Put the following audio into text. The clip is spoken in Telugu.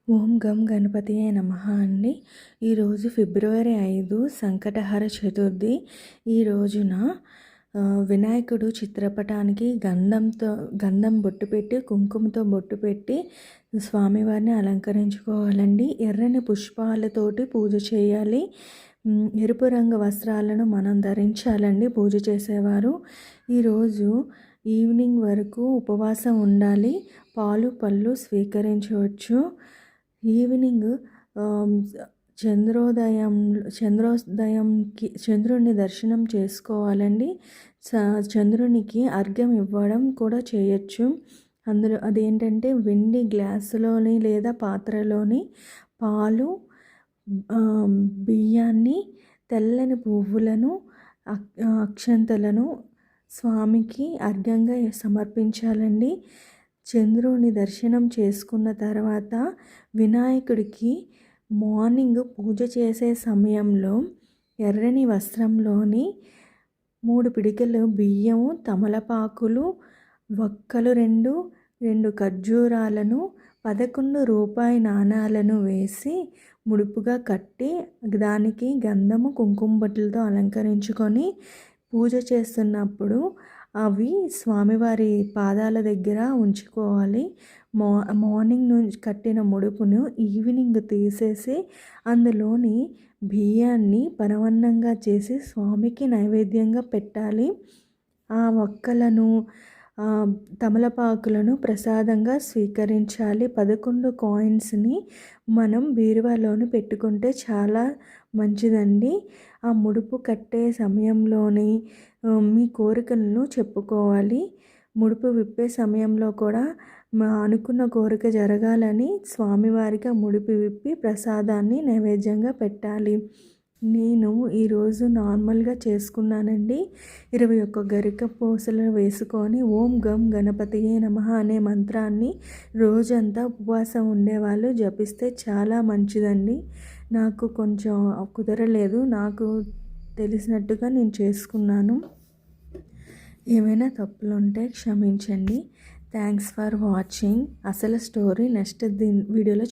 ఓం గం గణపతియే నమః అండి. ఈరోజు ఫిబ్రవరి 5 సంకటహర చతుర్థి. ఈ రోజున వినాయకుడు చిత్రపటానికి గంధం బొట్టు పెట్టి కుంకుమతో బొట్టు పెట్టి స్వామివారిని అలంకరించుకోవాలండి. ఎర్రని పుష్పాలతోటి పూజ చేయాలి. ఎరుపు రంగు వస్త్రాలను మనం ధరించాలండి పూజ చేసేవారు. ఈరోజు ఈవినింగ్ వరకు ఉపవాసం ఉండాలి. పాలు పళ్ళు స్వీకరించవచ్చు. ఈవినింగ్ చంద్రోదయంకి చంద్రుడిని దర్శనం చేసుకోవాలండి. చంద్రునికి అర్ఘ్యం ఇవ్వడం కూడా చేయొచ్చు. అందులో అదేంటంటే వెండి గ్లాసులోని లేదా పాత్రలోని పాలు, బియ్యాన్ని, తెల్లని పువ్వులను, అక్షంతలను స్వామికి అర్ఘ్యంగా సమర్పించాలండి. చంద్రుని దర్శనం చేసుకున్న తర్వాత వినాయకుడికి మార్నింగ్ పూజ చేసే సమయంలో ఎర్రని వస్త్రంలోని 3 పిడికెలు బియ్యము, తమలపాకులు, వక్కలు 2 ఖర్జూరాలను, 11 రూపాయి నాణాలను వేసి ముడుపుగా కట్టి దానికి గంధము కుంకుమ బొట్లతో అలంకరించుకొని పూజ చేస్తున్నప్పుడు అవి స్వామివారి పాదాల దగ్గర ఉంచుకోవాలి. మార్నింగ్ నుంచి కట్టిన ముడుపును ఈవినింగ్ తీసేసి అందులోని బియ్యాన్ని పరవన్నంగా చేసి స్వామికి నైవేద్యంగా పెట్టాలి. ఆ వక్కలను, తమలపాకులను ప్రసాదంగా స్వీకరించాలి. 11 కాయిన్స్ని మనం బీరువాలోని పెట్టుకుంటే చాలా మంచిదండి. ఆ ముడుపు కట్టే సమయంలోని మీ కోరికలను చెప్పుకోవాలి. ముడుపు విప్పే సమయంలో కూడా అనుకున్న కోరిక జరగాలని స్వామివారికి ఆ ముడుపు విప్పి ప్రసాదాన్ని నైవేద్యంగా పెట్టాలి. నేను ఈరోజు నార్మల్గా చేసుకున్నానండి. 21 గరిక పూసలు వేసుకొని ఓం గం గణపతియే నమః అనే మంత్రాన్ని రోజంతా ఉపవాసం ఉండేవాళ్ళు జపిస్తే చాలా మంచిదండి. నాకు కొంచెం కుదరలేదు. నాకు తెలిసినట్టుగా నేను చేసుకున్నాను. ఏమైనా తప్పులుంటే క్షమించండి. Thanks for watching. అసలు స్టోరీ నెక్స్ట్ వీడియోలో